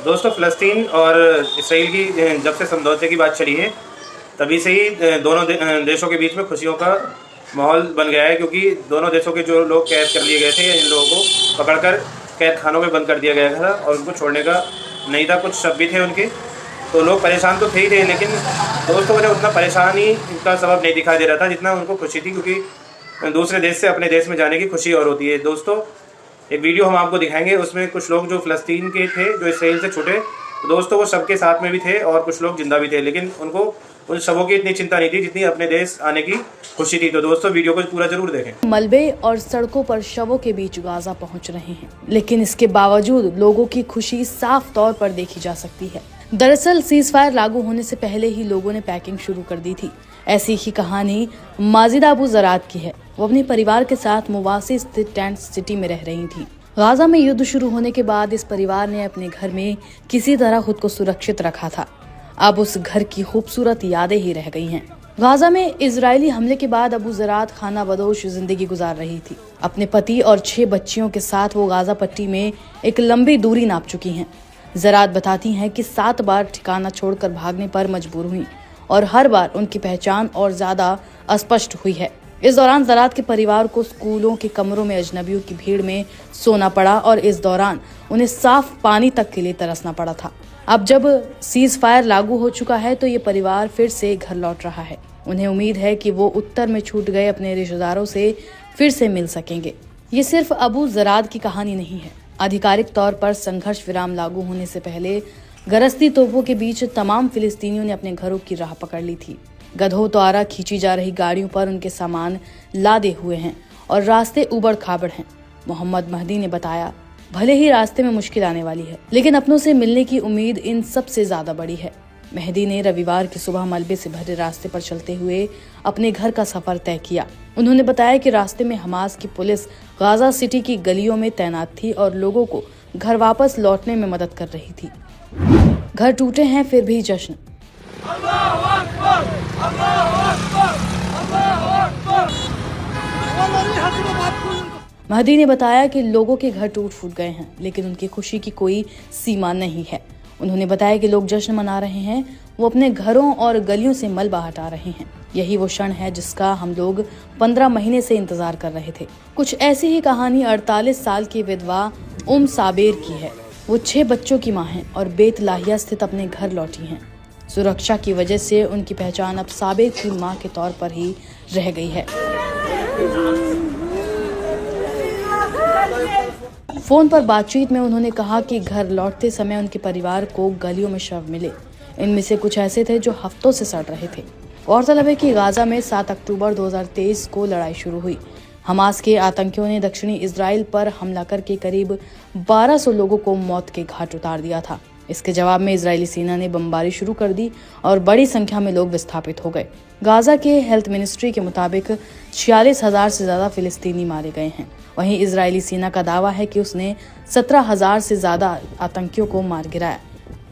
दोस्तों, फ़लस्तीन और इसराइल की जब से समझौते की बात चली है तभी से ही दोनों देशों के बीच में खुशियों का माहौल बन गया है, क्योंकि दोनों देशों के जो लोग कैद कर लिए गए थे, इन लोगों को पकड़कर कैद खानों में बंद कर दिया गया था और उनको छोड़ने का नहीं था। कुछ शब्द भी थे उनके, तो लोग परेशान तो थे ही थे, लेकिन दोस्तों उन्हें उतना परेशानी इनका सबब नहीं दिखाई दे रहा था जितना उनको खुशी थी, क्योंकि दूसरे देश से अपने देश में जाने की खुशी और होती है। दोस्तों, एक वीडियो हम आपको दिखाएंगे, उसमें कुछ लोग जो फ़लस्तीन के थे, जो इसराइल से छूटे, तो दोस्तों वो सबके साथ में भी थे और कुछ लोग जिंदा भी थे, लेकिन उनको उन शवों की इतनी चिंता नहीं थी जितनी अपने देश आने की खुशी थी। तो दोस्तों, वीडियो को पूरा जरूर देखें। मलबे और सड़कों पर शवों के बीच गाजा पहुंच रहे हैं, लेकिन इसके बावजूद लोगों की खुशी साफ तौर पर देखी जा सकती है। दरअसल सीज फायर लागू होने से पहले ही लोगों ने पैकिंग शुरू कर दी थी। ऐसी ही कहानी माजिदा अबू ज़रात की है। वो अपने परिवार के साथ मुवासी स्थित टेंट सिटी में रह रही थी। गाजा में युद्ध शुरू होने के बाद इस परिवार ने अपने घर में किसी तरह खुद को सुरक्षित रखा था। अब उस घर की खूबसूरत यादें ही रह गई हैं। गाजा में इजरायली हमले के बाद अबू ज़रात खाना बदोश जिंदगी गुजार रही थी। अपने पति और 6 बच्चियों के साथ वो गाजा पट्टी में एक लंबी दूरी नाप चुकी हैं। ज़रात बताती हैं कि 7 बार ठिकाना छोड़कर भागने पर मजबूर हुई और हर बार उनकी पहचान और ज्यादा अस्पष्ट हुई है। इस दौरान ज़रात के परिवार को स्कूलों के कमरों में अजनबियों की भीड़ में सोना पड़ा और इस दौरान उन्हें साफ पानी तक के लिए तरसना पड़ा था। अब जब सीज फायर लागू हो चुका है तो ये परिवार फिर से घर लौट रहा है। उन्हें उम्मीद है कि वो उत्तर में छूट गए अपने रिश्तेदारों से फिर से मिल सकेंगे। ये सिर्फ अबू ज़रात की कहानी नहीं है। आधिकारिक तौर पर संघर्ष विराम लागू होने से पहले गरजती तोपों के बीच तमाम फिलिस्तीनियों ने अपने घरों की राह पकड़ ली थी। गधों द्वारा खींची जा रही गाड़ियों पर उनके सामान लादे हुए हैं और रास्ते उबड़ खाबड़ हैं। मोहम्मद महदी ने बताया, भले ही रास्ते में मुश्किल आने वाली है, लेकिन अपनों से मिलने की उम्मीद इन सबसे ज्यादा बड़ी है। मेहदी ने रविवार की सुबह मलबे से भरे रास्ते पर चलते हुए अपने घर का सफर तय किया। उन्होंने बताया कि रास्ते में हमास की पुलिस गाजा सिटी की गलियों में तैनात थी और लोगों को घर वापस लौटने में मदद कर रही थी। घर टूटे हैं फिर भी जश्न। महदी ने बताया कि लोगों के घर टूट फूट गए हैं, लेकिन उनकी खुशी की कोई सीमा नहीं है। उन्होंने बताया कि लोग जश्न मना रहे हैं, वो अपने घरों और गलियों से मलबा हटा रहे हैं। यही वो क्षण है जिसका हम लोग 15 महीने से इंतजार कर रहे थे। कुछ ऐसी ही कहानी 48 साल की विधवा साबेर की है। वो 6 बच्चों की मां हैं और बेत लाहिया स्थित अपने घर लौटी हैं। सुरक्षा की वजह से उनकी पहचान अब साबेर की मां के तौर पर ही रह गई है। फोन पर बातचीत में उन्होंने कहा कि घर लौटते समय उनके परिवार को गलियों में शव मिले। इनमें से कुछ ऐसे थे जो हफ्तों से सड़ रहे थे। गौरतलब है कि गाजा में 7 अक्टूबर 2023 को लड़ाई शुरू हुई। हमास के आतंकियों ने दक्षिणी इजराइल पर हमला करके करीब 1200 लोगों को मौत के घाट उतार दिया था। इसके जवाब में इजरायली सेना ने बमबारी शुरू कर दी और बड़ी संख्या में लोग विस्थापित हो गए। गाजा के हेल्थ मिनिस्ट्री के मुताबिक 46,000 से ज्यादा फिलिस्तीनी मारे गए हैं। वहीं इजरायली सेना का दावा है कि उसने 17,000 से ज्यादा आतंकियों को मार गिराया।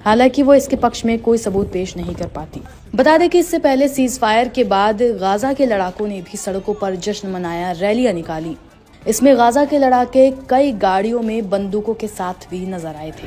हालांकि वो इसके पक्ष में कोई सबूत पेश नहीं कर पाती। बता दें कि इससे पहले सीज फायर के बाद गाजा के लड़ाकों ने भी सड़कों पर जश्न मनाया, रैलियां निकाली। इसमें गाजा के लड़ाके कई गाड़ियों में बंदूकों के साथ भी नजर आए थे।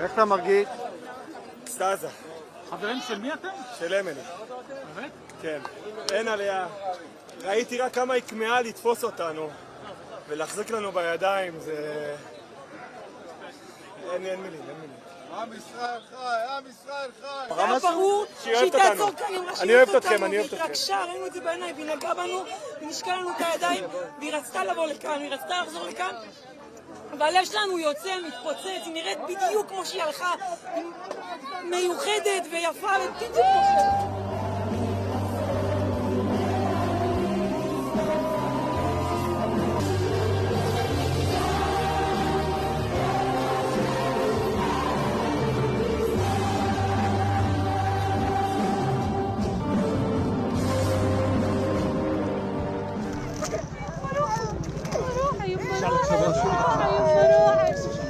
איך אתה מרגיש? סטאזה. חברים של מי אתם? של אמילי. באמת? כן. אין עליה. ראיתי רק כמה היא כמהה לתפוס אותנו ולהחזיק לנו בידיים, זה... אין מילים, אין מילים. עם ישראל חי, עם ישראל חי. היה ברור שהיא תעצור כאן, היא אמרה שהיא אוהבת אותנו, והיא התרגשה, ראינו את זה בעיניים, והיא נגעה בנו, והיא נשקה לנו את הידיים, והיא רצתה לבוא לכאן, והיא רצתה לחזור לכאן, והלב שלנו יוצא, מתפוצץ, היא נראית בדיוק כמו שהיא הלכה, מיוחדת ויפה ובדיוק כמו שהיא.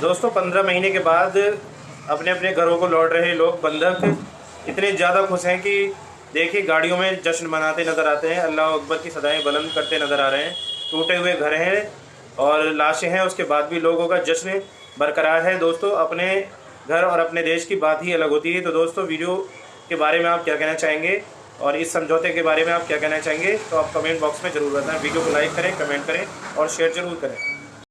दोस्तों 15 महीने के बाद अपने अपने घरों को लौट रहे लोग बंधक इतने ज़्यादा खुश हैं कि देखिए गाड़ियों में जश्न मनाते नज़र आते हैं, अल्लाह अकबर की सदाएं बुलंद करते नज़र आ रहे हैं। टूटे हुए घर हैं और लाशें हैं, उसके बाद भी लोगों का जश्न बरकरार है। दोस्तों अपने घर और अपने देश की बात ही अलग होती है। तो दोस्तों वीडियो के बारे में आप क्या कहना चाहेंगे और इस समझौते के बारे में आप क्या कहना चाहेंगे, तो आप कमेंट बॉक्स में ज़रूर बताएं। वीडियो को लाइक करें, कमेंट करें और शेयर ज़रूर करें।